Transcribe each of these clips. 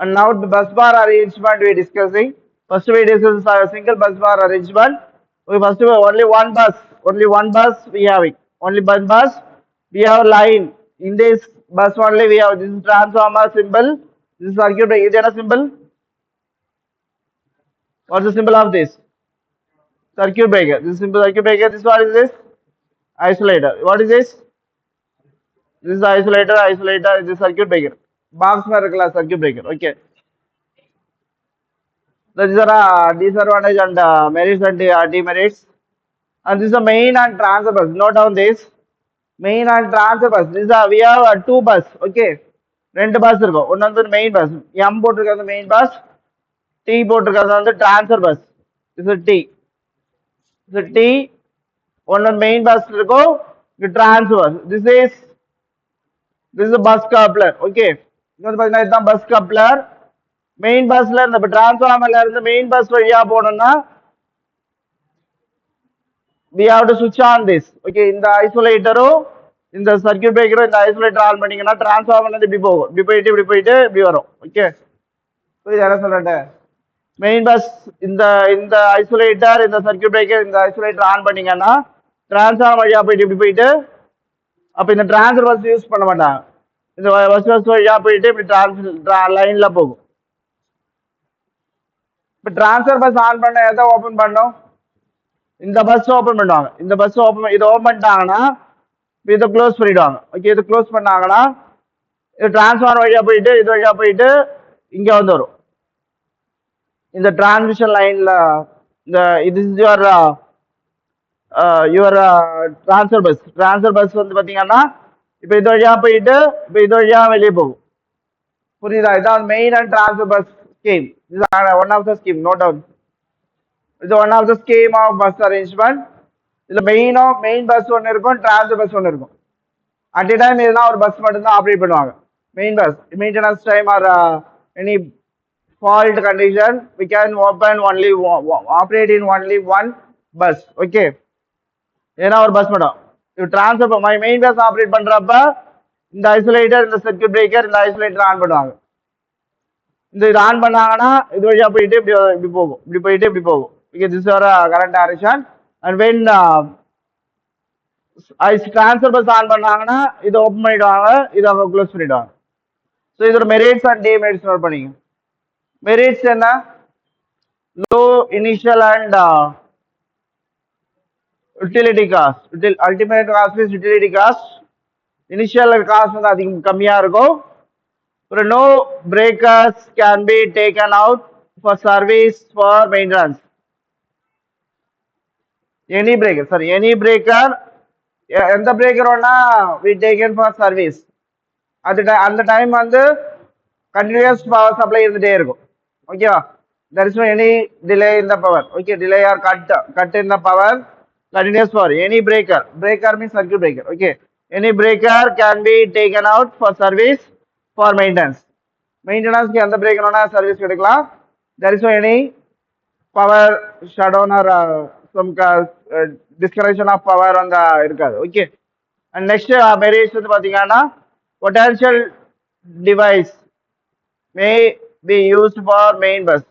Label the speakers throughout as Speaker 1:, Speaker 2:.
Speaker 1: And now the bus bar arrangement we discussing. First we discuss a single bus bar arrangement. We first only one bus we having. Only one bus we have line. In this bus only we have this is transformer symbol. This is circuit breaker. Is there a symbol? What's the symbol of this? Circuit breaker. This is simple circuit breaker. This what is this? Isolator. What is this? This is the isolator. This is circuit breaker. Box class circuit breaker. Okay. These are disadvantage and merits and demerits. And this is the main and transfer bus. Note down this. Main and transfer bus. This is we have two bus. Okay. ரெண்டு bus இருக்கும் ஒன்று வந்து main bus M போட்டிருக்கிறது main bus D போட்டிருக்கிறது வந்து transfer bus இது D இது D ஒன்று மெயின் பஸ் இருக்கும் இது transfer bus this is bus coupler okay இது வந்து பார்த்தீங்கன்னா இதுதான் பஸ் கப்ளர் மெயின் பஸ்ல இருந்து இப்போ டிரான்ஸ்ஃபார்மர்ல இருந்து மெயின் பஸ் வழியா போகணும்னா we have to switch on this okay இந்த ஐசோலேட்டரும் இந்த சர்க்யூட் பிரேக்கரும் இந்த ஐசோலேட்டர் ஆன் பண்ணீங்கன்னா டிரான்ஸ்ஃபார்மர்ல இருந்து இப்படி போகும் இப்படி போயிட்டு இப்படி வரும் ஓகே புரியுது என்ன சொல்றேன் மெயின் பஸ் இந்த இந்த ஐசோலேட்டர் இந்த சர்க்யூட் பிரேக்கர் இந்த ஐசோலேட்டர் ஆன் பண்ணீங்கன்னா டிரான்ஸ்ஃபார்மர் வழியா போயிட்டு இப்படி போயிட்டு அப்ப இந்த டிரான்ஸ்ஃபர் பஸ் யூஸ் பண்ண மாட்டாங்க இந்த பஸ் வழியா போயிட்டு இப்படி லைன்ல போகும் இப்ப டிரான்ஸ்ஃபர் பஸ் ஆன் பண்ண எதை ஓபன் பண்ணோம் இந்த பஸ் ஓபன் பண்ணுவாங்க இந்த பஸ் ஓபன் இதை ஓபன் பண்ணிட்டாங்கன்னா இதை க்ளோஸ் பண்ணிடுவாங்க ஓகே இது க்ளோஸ் பண்ணாங்கன்னா இது டிரான்ஸ்ஃபார்மர் வழியா போயிட்டு இது வழியா போயிட்டு இங்க வந்து வரும் இந்த டிரான்ஸ்மிஷன் லைன்ல இந்த இது யுவர் டிரான்ஸ்ஃபர் பஸ் வந்து பாத்தீங்கன்னா இப்ப இது வழியா போயிட்டு இப்ப இது வழியா வெளியே போகும் புரியுதா இதான் main and transfer bus scheme one of the scheme note down இது one of the scheme of bus arrangement இதுல மெயின் பஸ் ஒன்று இருக்கும் டிரான்ஸ்ஃபர் பஸ் ஒன்று இருக்கும் அட் டைம் இதுனா ஒரு பஸ் மட்டும் தான் ஆப்ரேட் பண்ணுவாங்க main bus maintenance time or any fault condition we can operate in only one bus okay ஏன்னா ஒரு பஸ் மட்டும் இது டிரான்ஸ்ஃபர் மெயின் பஸ் ஆப்ரேட் பண்றப்ப இந்த ஐசோலேட்டர் இந்த சர்க்யூட் பிரேக்கர் இந்த ஐசோலேட்டர் ஆன் பண்ணுவாங்க இந்த இது ஆன் பண்ணாங்கன்னா இது வழியா போயிட்டு இப்படி போகும் இப்படி போயிட்டு இப்படி போகும் okay this is our current direction and when transfer bus on பண்ணாங்கன்னா இதை ஓப்பன் பண்ணிடுவாங்க இதை அவங்க க்ளோஸ் பண்ணிடுவாங்க ஸோ இதோட மெரிட்ஸ் அண்ட் டிமெரிட்ஸ் நோட் பண்ணிங்க மெரிட்ஸ் என்ன low initial and utility cost ultimate cost is utility cost initial cost வந்து அதிகம் கம்மியா இருக்கும் ஒரு no breakers can be taken out for service for maintenance any breaker எந்த பிரேக்கரோனா வி டேக்கன் ஃபார் சர்வீஸ் அந்த டைம் வந்து கண்டினியூஸ் பவர் சப்ளை இருந்துட்டே இருக்கும் ஓகேவா there is no any delay in the power okay delay or cut in the power continuous power any breaker means circuit breaker okay any breaker can be taken out for service for maintenance க்கு எந்த breaker வேணா service எடுக்கலாம் there is no any power shutdown or some disconnection of power on the இருக்காது okay and next merits வந்து பாத்தீங்கன்னா potential device may be used for main bus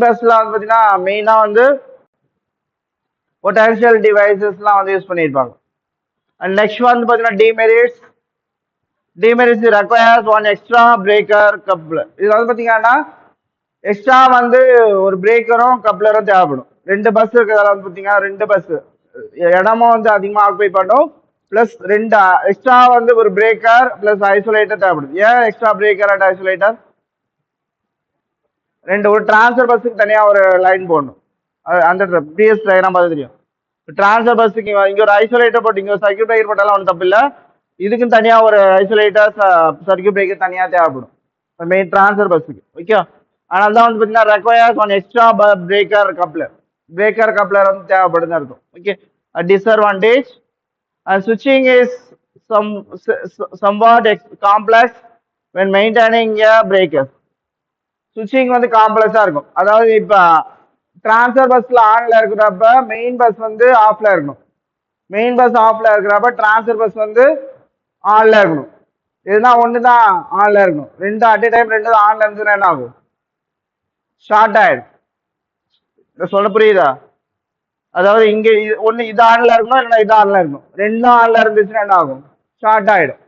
Speaker 1: பஸ்ல வந்து பாத்தீங்கன்னா மெயினா வந்து பொட்டன்ஷியல் டிவைசஸ்லாம் வந்து யூஸ் பண்ணியிருப்பாங்க அண்ட் நெக்ஸ்ட் வந்து பாத்தீங்கன்னா demerits requires one extra breaker coupler இது வந்து பாத்தீங்கன்னா எக்ஸ்ட்ரா வந்து ஒரு பிரேக்கரும் கப்ளரும் தேவைப்படும் ரெண்டு பஸ் இருக்கிறதால வந்து பாத்தீங்கன்னா ரெண்டு பஸ் இடமும் வந்து அதிகமாக ஆக்குபை பண்ணும் பிளஸ் ரெண்டு எக்ஸ்ட்ரா வந்து ஒரு பிரேக்கர் பிளஸ் ஐசோலேட்டர் தேவைப்படுது ஏன் எக்ஸ்ட்ரா பிரேக்கர் அண்ட் ஐசோலேட்டர் ரெண்டு ஒரு டிரான்ஸ்ஃபர் பஸ்ஸுக்கு தனியாக ஒரு லைன் போடணும் அந்த பிஎஸ் டயக்ராம் பார்த்து தெரியும் டிரான்ஸ்ஃபர் பஸ்ஸுக்கு இங்கே ஒரு ஐசோலேட்டர் போட்டு இங்கே ஒரு சர்க்யூட் பிரேக்கர் போட்டாலும் ஒன்றும் தப்பு இல்லை இதுக்கும் தனியாக ஒரு ஐசோலேட்டர் சர்க்யூட் பிரேக்கர் தனியாக தேவைப்படும் மெயின் டிரான்ஸ்ஃபர் பஸ்ஸுக்கு ஓகே அதனால தான் வந்து பார்த்தீங்கன்னா requires one extra breaker coupler வந்து தேவைப்படுதுன்னு இருக்கும் okay disadvantage and switching is somewhat complex when maintaining a breaker switching வந்து காம்ப்ளெக்ஸா இருக்கும் அதாவது இப்ப டிரான்ஸ்ஃபர் பஸ்ல ஆன்ல இருக்கிறப்ப மெயின் பஸ் வந்து ஆஃப்ல இருக்கணும் மெயின் பஸ் ஆஃப்ல இருக்கிறப்ப டிரான்ஸ்ஃபர் பஸ் வந்து ஆன்ல இருக்கணும் இதுனா ஒன்று தான் ஆன்ல இருக்கும். ரெண்டு அட் டைம் ரெண்டு ஆன்ல இருந்துச்சுன்னா என்ன ஆகும்? ஷார்ட் ஆயிடும். சொல்ல புரியுதா? அதாவது இங்க ஒன்று இது ஆன்ல இருக்கணும், இல்லைன்னா இது ஆன்ல இருக்கணும். ரெண்டும் ஆன்ல இருந்துச்சுன்னா என்ன ஆகும்? ஷார்ட் ஆயிடும்.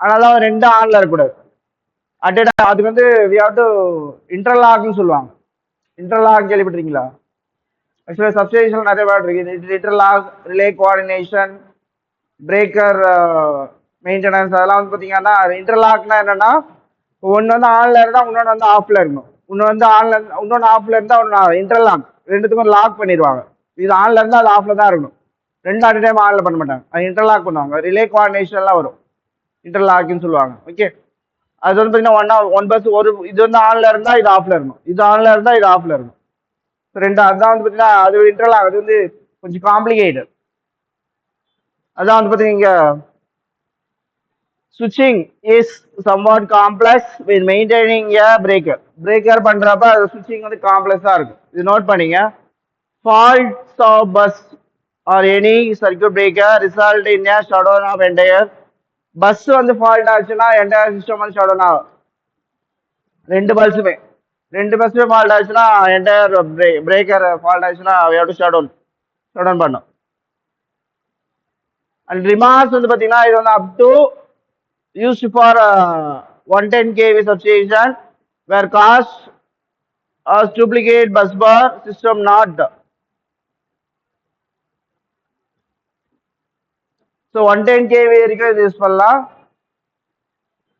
Speaker 1: அதனால ரெண்டு ஆன்ல இருக்கக்கூடாது. அட் டைம் அதுக்கு வந்து வி ஹவ் டு இன்டர்லாக்னு சொல்லுவாங்க. இன்டர்லாக் கேள்விப்பட்டிருக்கீங்களா? ஆக்சுவலாக சப்ஸ்டேஷன் நிறைய வேர்ட் இருக்கு. Interlock, relay coordination, breaker maintenance, அதெல்லாம் வந்து பார்த்தீங்கன்னா இன்டர்லாக்னா என்னன்னா ஒன்று வந்து ஆன்ல இருந்தால் இன்னொன்று வந்து ஆஃப்ல இருக்கணும். இன்னொன்று வந்து ஆன்ல இன்னொன்று ஆஃப்ல இருந்தால் ஒன்று இன்டர்லாக், ரெண்டுத்துக்கும் லாக் பண்ணிடுவாங்க. இது ஆன்ல இருந்தால் அது ஆஃப்ல தான் இருக்கணும். ரெண்டு அட் டைம் ஆன்ல பண்ண மாட்டாங்க, அது இன்டர்லாக் பண்ணுவாங்க. ரிலே கோஆர்டினேஷன்லாம் வரும், இன்டர்லாக்னு சொல்லுவாங்க. ஓகே, அது வந்து பார்த்தீங்கன்னா ஒன் பஸ் ஒரு இது வந்து ஆன்ல இருந்தால் இது ஆஃப்ல இருக்கணும், இது ஆன்ல இருந்தால் இது ஆஃப்ல இருக்கணும். ரெண்டு அதான் வந்து பார்த்தீங்கன்னா அது இன்டர்லாக், அது வந்து கொஞ்சம் காம்ப்ளிகேட்டட். அதான் வந்து பார்த்தீங்க switching is somewhat complex with maintaining a breaker. Breaker பண்றப்ப அது switching வந்து காம்ப்ளெக்ஸா இருக்கும். இது நோட் பண்ணீங்க. Faults of bus or any circuit breaker result in a shutdown of entire bus. வந்து ஃபால்ட் ஆச்சுன்னா என்டையர் சிஸ்டம் வந்து ஷட் டவுன் ஆகும். ரெண்டு பஸ்ஸுமே ஃபால்ட் ஆச்சுன்னா என்டையர் பிரேக்கர் ஃபால்ட் ஆச்சுன்னா ஷட் டவுன் பண்ணும். அண்ட் ரிமார்க்ஸ் வந்து பார்த்தீங்கன்னா இது வந்து up to used for 110 kV substation where cost as duplicate bus bar system not. So 110 kV வரைக்கும் இது யூஸ் பண்ணலாம்,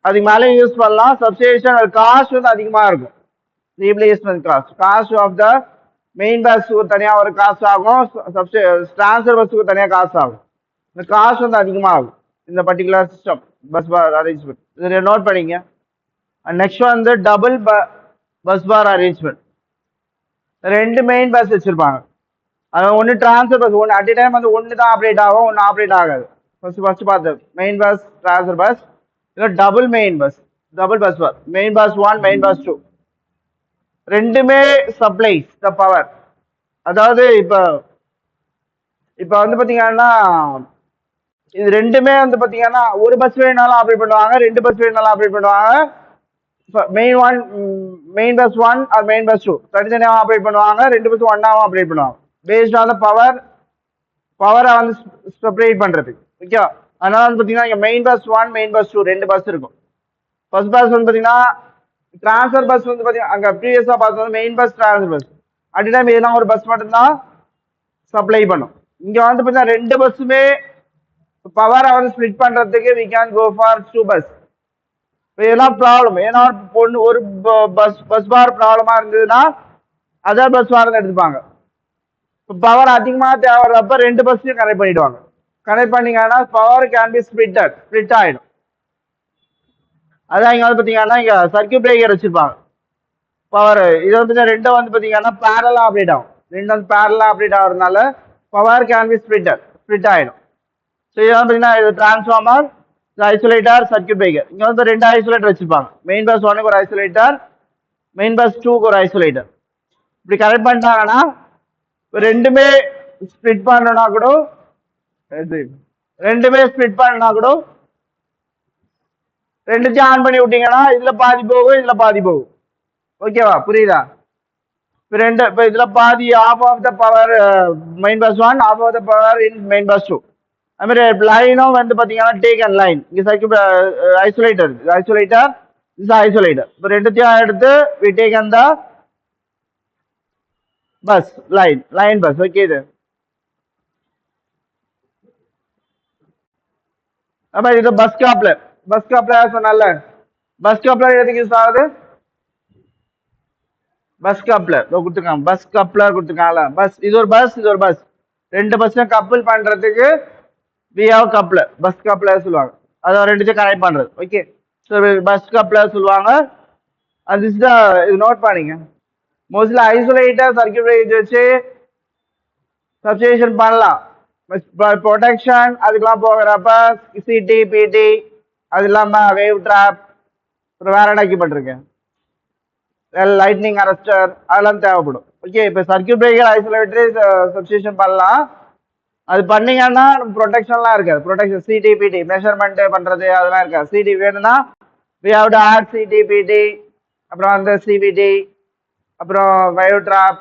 Speaker 1: அதுக்கு மேலே யூஸ் பண்ணலாம். சப்ஸ்டேஷன் அது காஸ்ட் வந்து அதிகமாக இருக்கும். Replacement cost of the main பஸ்ஸுக்கு தனியாக ஒரு காஸ்ட் ஆகும், டிரான்ஸ்ஃபர் பஸ்ஸுக்கு தனியாக காஸ்ட் ஆகும். இந்த காஸ்ட் வந்து அதிகமாகும் இந்த particular system bus bar arrangement. இதை நோட் பண்ணிங்க. நெக்ஸ்ட் வந்து டபுள் பஸ் பார் அரேஞ்ச்மெண்ட். ரெண்டு மெயின் பஸ் வச்சிருப்பாங்க. அது ஒன்று டிரான்ஸ்ஃபர் பஸ், ஒன்று அட் டைம் வந்து ஒன்று தான் ஆப்ரேட் ஆகும், ஒன்று ஆப்ரேட் ஆகாது. ஃபர்ஸ்ட் பார்த்து மெயின் பஸ், டிரான்ஸ்ஃபர் பஸ், இல்லை double main bus, double bus bar, main bus 1, main bus 2. ரெண்டுமே சப்ளைஸ் த பவர். அதாவது இப்போ வந்து பார்த்தீங்கன்னா இது ரெண்டுமே வந்து பார்த்தீங்கன்னா ஒரு பஸ் வேணாலும் ஆப்ரேட் பண்ணுவாங்க, ரெண்டு பஸ் வேணாலும் ஆப்ரேட் பண்ணுவாங்க. Main bus 1 or main bus 2 தனித்தனியாக ஆப்ரேட் பண்ணுவாங்க, ரெண்டு பஸ் ஒன்னாவும் ஆப்ரேட் பண்ணுவாங்க. பேஸ்ட் ஆன் பவரை வந்து செப்பரேட் பண்றது. ஓகே, அதனால வந்து பார்த்தீங்கன்னா இங்கே மெயின் பஸ் 1, மெயின் பஸ் 2 ரெண்டு பஸ் இருக்கும். ஃபர்ஸ்ட் பஸ் வந்து பார்த்தீங்கன்னா டிரான்ஸ்ஃபர் பஸ் வந்து பார்த்தீங்கன்னா அங்கே ப்ரீவியஸாக பார்த்தது main bus, transfer bus at time எதுனா ஒரு பஸ் மட்டும்தான் சப்ளை பண்ணும். இங்கே வந்து பார்த்தீங்கன்னா ரெண்டு பஸ்ஸுமே பவரை வந்து ஸ்ப்ளிட் பண்றதுக்கு we can go for 2 bus. இதெல்லாம் ப்ராப்ளம். ஏன்னா ஒரு பஸ் பார் ப்ராப்ளமா இருந்ததுன்னா அதர் பஸ் பார் எடுத்துப்பாங்க. பவர் அதிகமாக தேவைப்படுறப்ப ரெண்டு பஸ்ஸையும் கனெக்ட் பண்ணிடுவாங்க. கனெக்ட் பண்ணீங்கன்னா பவர் கேன் பி ஸ்பிளிட் ஆயிடும். அதான் இங்க வந்து பாத்தீங்கன்னா இங்க சர்க்கியூட் பிரேக்கர் வச்சிருப்பாங்க. பவர் இது வந்து ரெண்டும் வந்து பாத்தீங்கன்னா பேரலா ஆப்ரேட் ஆகும். ரெண்டு வந்து பேரலா ஆப்ரேட் ஆகுறதுனால பவர் கேன் பி ஸ்பிளிட் ஆயிடும். ஸோ இது வந்து பாத்தீங்கன்னா இது டிரான்ஸ்ஃபார்மர், ஐசோலேட்டர், சர்க்கியூட் பிரேக்கர். இங்க வந்து ரெண்டு ஐசோலேட்டர் வச்சிருப்பாங்க. மெயின் பஸ் 1க்கு ஒரு ஐசோலேட்டர், மெயின் பஸ் 2க்கு ஒரு ஐசோலேட்டர். இப்படி கனெக்ட் பண்ணிட்டாங்கன்னா ரெண்டுமே ஸ்ப்ளிட் பண்ணனா கூட ரெண்டுத்தையும் ஆன் பண்ணி விட்டீங்கன்னா இதுல பாதி போகும், இதுல பாதி போகும். ஓகேவா, புரியுதா? இப்போ இதுல பாதி off off the power main bus 1, off off the power in main bus 2. அது மாதிரி லைனும் வந்து பாத்தீங்கன்னா டேக் அண்ட் லைன். இங்க சர்க்கியூட் ஐசோலேட்டர் இப்போ ரெண்டுத்தையும் எடுத்து we take and the bus line bus. Okay, இது அப்ப இது பஸ் காப்லர் சொன்னால பஸ் காப்லர் எதுக்கு யூஸ் ஆகுது? பஸ் கப்ளர் கொடுத்துருக்காங்க, பஸ் கப்ளர் கொடுத்துருக்காங்கல்ல. பஸ் இது ஒரு பஸ் ரெண்டு பஸ்ஸையும் கப்பிள் பண்றதுக்கு we have coupler, bus coupler சொல்லுவாங்க. அதை ரெண்டுத்தையும் கனெக்ட் பண்றது. ஓகே, ஸோ பஸ் கப்ளர் சொல்லுவாங்க. அது இது நோட் பண்ணிங்க. மோஸ்ட்லி ஐசோலேட்டர் சர்க்கியூட் பிரேக்கர் வச்சு சப்ஸ்டேஷன் பண்ணலாம். ப்ரொடெக்ஷன் அதுக்கெல்லாம் போகிறப்ப சிடி, பிடி, அது இல்லாமல் வேவ் ட்ராப், அப்புறம் வேற என்ன வைக்கப்பட்டிருக்கேன், லைட்னிங் அரஸ்டர், அதெல்லாம் தேவைப்படும். ஓகே, இப்போ சர்க்கியூட் பிரேக்கர் ஐசோலேட்டர் சப்ஸ்டேஷன் பண்ணலாம். அது பண்ணீங்கன்னா ப்ரொடெக்ஷன்லாம் இருக்காது. ப்ரொடெக்ஷன் சிடிபிடி மெஷர்மெண்ட் பண்றது அதெல்லாம் இருக்காது. சிடி வேணும்னா we have to add சிடிபிடி, அப்புறம் வந்து சிவிடி, அப்புறம் வயோட்ராப்,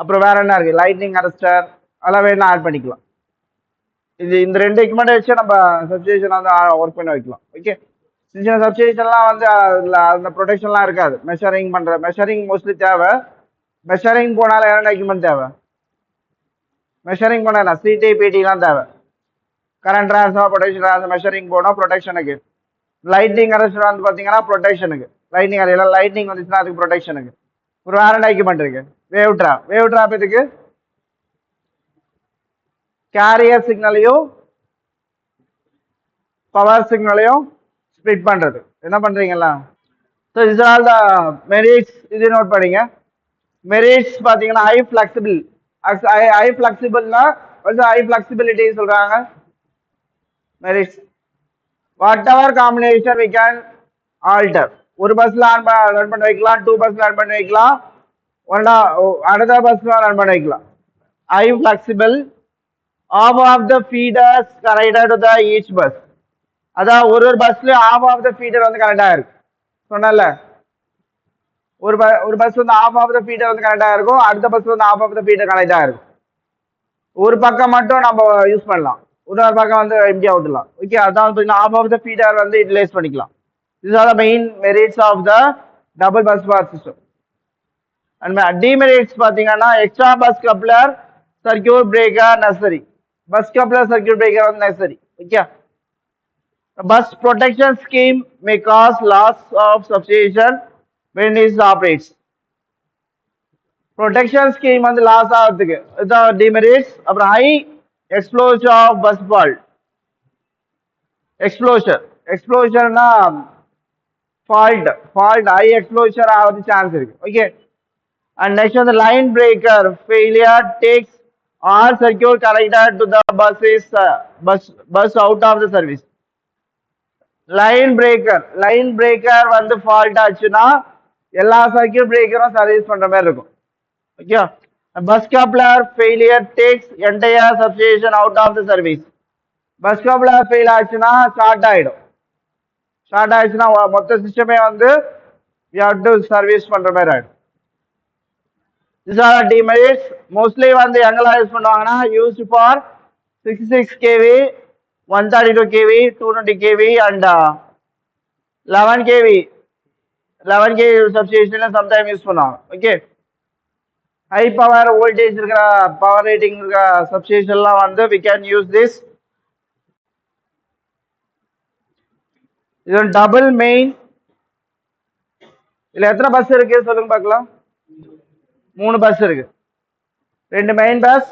Speaker 1: அப்புறம் வேற என்ன இருக்கு, லைட்னிங் அரெஸ்டர், அதெல்லாம் வேணா ஆட் பண்ணிக்கலாம். இந்த ரெண்டு எக்யூப்மெண்ட் வச்சு நம்ம சப்ஸ்டேஷன் வந்து ஒர்க் பண்ண வைக்கலாம். ஓகே, சின்ன சப்ஸ்டேஷன்லாம் வந்து அந்த ப்ரொடெக்ஷன்லாம் இருக்காது. மெஷரிங் மோஸ்ட்லி தேவை. மெஷரிங் போனாலும் என்னென்ன எக்யூப்மெண்ட் தேவை? மெஷரிங் போனா சிடிபிடிலாம் தேவை. Current transfer, potential transfer, measuring போனோம் ப்ரொடெக்ஷனுக்கு. லைட்னிங் அரெஸ்டர் வந்து பார்த்தீங்கன்னா ப்ரொடெக்ஷனுக்கு. லைட்னிங் வந்துச்சுன்னா அதுக்கு ப்ரொடெக்ஷனுக்கு. ஒரு வேற என்ன எக்யூப்மெண்ட் இருக்கு? வேவ் ட்ராப் இதுக்கு கேரியர் சிக்னலையும் பவர் சிக்னலையும் ஸ்ப்ளிட் பண்றது. என்ன பண்றீங்களா? So is all the merits. இது நோட் பண்ணிங்க. மெரிட்ஸ் பார்த்தீங்கன்னா ஹை ஃபிளெக்சிபிள். ஹை ஃபிளெக்சிபிள்னா ஹை ஃபிளெக்சிபிலிட்டி சொல்றாங்க. Merits whatever combination we can alter. ஒரு பஸ்ல ரன் பண்ண வைக்கலாம், 2 பஸ்ல ரன் பண்ண வைக்கலாம், another பஸ்ல ரன் பண்ண வைக்கலாம். High flexible. half of the feeders connected to the each bus. அதான் ஒரு பஸ்ல half of the feeder வந்து கனெக்ட் ஆயிருக்கு சொன்னல. ஒரு பஸ் வந்து half of the feeder வந்து கனெக்ட் ஆயிருக்கும், அடுத்த பஸ் வந்து half of the feeder connect ஆயிருக்கும். ஒரு பக்கம் மட்டும் நம்ம யூஸ் பண்ணலாம், இன்னொரு பக்கம் வந்து எம்டி விட்டுலாம். ஓகே, அதான் half of the feeder வந்து யூட்டிலைஸ் பண்ணிக்கலாம். These are the main merits of the double bus bar system. And demerits பாத்தீங்கன்னா extra bus coupler, circuit breaker necessary. Bus coupler, circuit breaker வந்து necessary. Okay. Bus protection scheme may cause loss of substation when it operates. Protection scheme வந்து loss ஆகிறதுக்கு இதான் demerits. அப்புறம் high exposure of bus fault. Explosionனா fault high exposure ஆகுது chance இருக்கு. Okay, and next on the line breaker failure takes all circuit connected to the bus out of the service. Line breaker வந்து fault ஆச்சுன்னா எல்லா circuit பிரேக்கரும் service பண்ற மாதிரி இருக்கும். Okay, bus coupler failure takes entire substation out of the service. Bus coupler fail ஆச்சுன்னா short ஆயிடுச்சுன்னா மொத்த சிஸ்டமே வந்து we have to சர்வீஸ் பண்ற மாதிரி ஆயிடும். These are the demerits. Mostly வந்து எங்கெல்லாம் யூஸ் பண்ணுவாங்கன்னா used for 66 kV, 132 kV, 220 kV and 11 kV substation sometimes use பண்ணுவாங்க. ஓகே, ஹை பவர் வோல்டேஜ் இருக்கிற பவர் ரேட்டிங் இருக்கிற சப்ஸ்டேஷன்லாம் வந்து we can use this. இது டபுள் மெயின். இதுல எத்தனை பஸ் இருக்கு சொல்லுங்க பார்க்கலாம்? 3 பஸ் இருக்கு. 2 மெயின் பஸ்,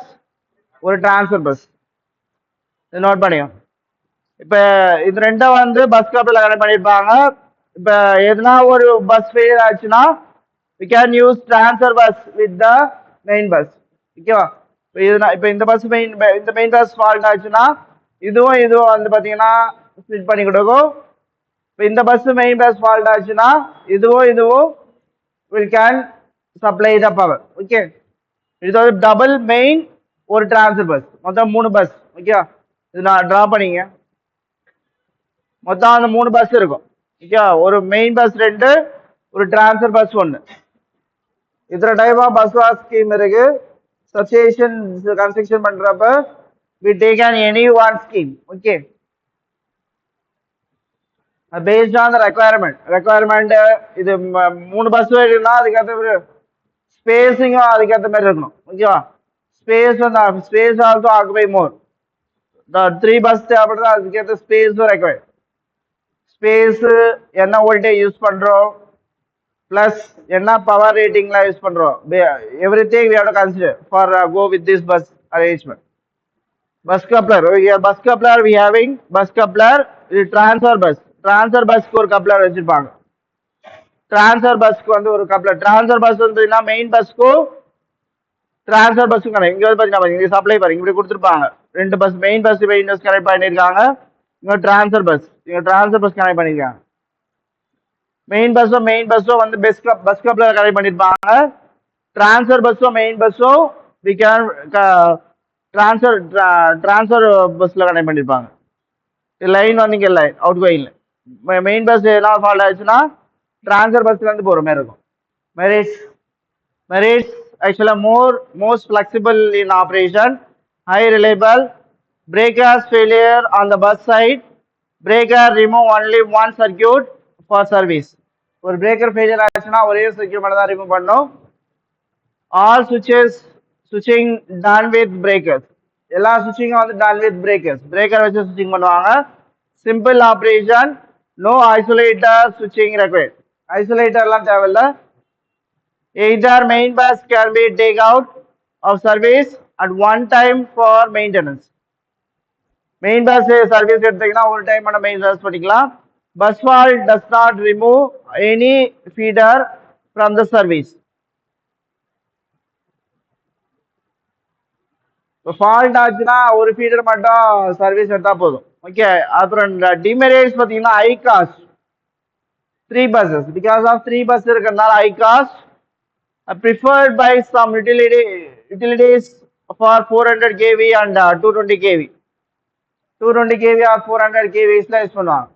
Speaker 1: ஒரு டிரான்ஸ்ஃபர் பஸ். நோட் பண்ணியும். இப்ப இது ரெண்டும் வந்து பஸ் கப்ளர்ல கனெக்ட் பண்ணிருப்பாங்க. இப்ப எதுனா ஒரு பஸ் ஃபெயில் ஆச்சுன்னா we can use transfer bus with the main bus. ஓகேவா? இப்ப இந்த மெயின் பஸ் ஃபால்ட் ஆச்சுன்னா இதுவும் வந்து பாத்தீங்கன்னா ஸ்ப்ளிட் பண்ணி கொடுக்கும். இப்ப இந்த பஸ் மெயின் பஸ் ஃபால்ட் ஆச்சுன்னா இதுவும் will can supply the power. Okay, இது ஒரு டபுள் மெயின், ஒரு டிரான்ஸ்ஃபர் பஸ், மொத்தம் 3 பஸ். ஓகே, இது நான் டிரா பண்ணிங்க. மொத்தம் அந்த 3 பஸ் இருக்கும். ஓகே, ஒரு மெயின் பஸ் 2, ஒரு டிரான்ஸ்ஃபர் பஸ் 1. இத்தனை type of bus bar scheme இருக்கு. சப்ஸ்டேஷன் கன்ஸ்ட்ரக்ஷன் பண்றப்ப we take an any one scheme. Okay, based on the requirement இது 3 பஸ் வேணும்னா அதுக்கேற்ற ஸ்பேசிங்கும் அதுக்கேற்ற மாதிரி இருக்கணும். ஓகேவா? ஸ்பேஸ் ஆல்சோ ஆக்குபை மோர். 3 பஸ் தேவைப்படுறது, அதுக்கேற்ற ஸ்பேஸும் ரெக்வயர்ட். ஸ்பேஸ் என்ன வோல்டேஜ் யூஸ் பண்றோம், பிளஸ் என்ன பவர் ரேட்டிங்ல யூஸ் பண்றோம், everything we have to consider for go with this bus arrangement. Bus coupler, bus coupler we having bus coupler இது transfer bus ஒரு coupler வச்சிருப்பாங்க. transfer busக்கு வந்து ஒரு coupler. transfer bus வந்து main பஸ்க்கும் transfer பஸ்ஸும் connect. இங்க வந்து பாத்தீங்கன்னா இங்க சப்ளை பாருங்க, இப்படி கொடுத்துருப்பாங்க. 2 பஸ் மெயின் பஸ் கனெக்ட் பண்ணிருக்காங்க. இங்க டிரான்ஸ்ஃபர் பஸ் கனெக்ட் பண்ணிருக்காங்க. மெயின் பஸ்ஸும் வந்து பஸ் கப்ளர் கனெக்ட் பண்ணிருப்பாங்க. டிரான்ஸ்ஃபர் பஸ்ஸும் மெயின் பஸ்ஸும் we can ட்ரான்ஸ்ஃபர் பஸ்ஸில் கனெக்ட் பண்ணியிருப்பாங்க. லைன் வந்தீங்க line out going main bus எல்லாம் ஃபால்ட் ஆயிடுச்சுன்னா ட்ரான்ஸ்ஃபர் பஸ்லேருந்து போகிற மாதிரி இருக்கும். Merits actually most flexible in operation, high reliable, breakers failure on the bus side, breaker remove only one circuit for service. ஒரு breaker failure ஆச்சுன்னா ஒரே circuit மட்டும் தான் ரிமூவ் பண்ணும். All switching done with breakers. எல்லா சுவிட்சிங்கும் வந்து done with breakers. பிரேக்கர் வச்சு சுவிட்சிங் பண்ணுவாங்க. Simple operation, no isolator switching required. ஐசோலேட்டர்லாம் தேவையில்லை. Either main bus can be taken out of service at one time for maintenance. Main bus service எடுத்தீங்கன்னா ஒரு time பண்ண maintenance பண்ணிக்கலாம். Bus fault does not remove any feeder from the service. Fault ஆச்சுன்னா ஒரு feeder மட்டும் service எடுத்தா போதும். Okay, அப்புறம் டிமெரிட்ஸ் பார்த்தீங்கன்னா high cost. 3 buses because of 3 bus இருக்கிறதுனால high cost. Preferred by some utilities for 400 kV and 220 kV. 220 kV or 400 kV use பண்ணுவாங்க.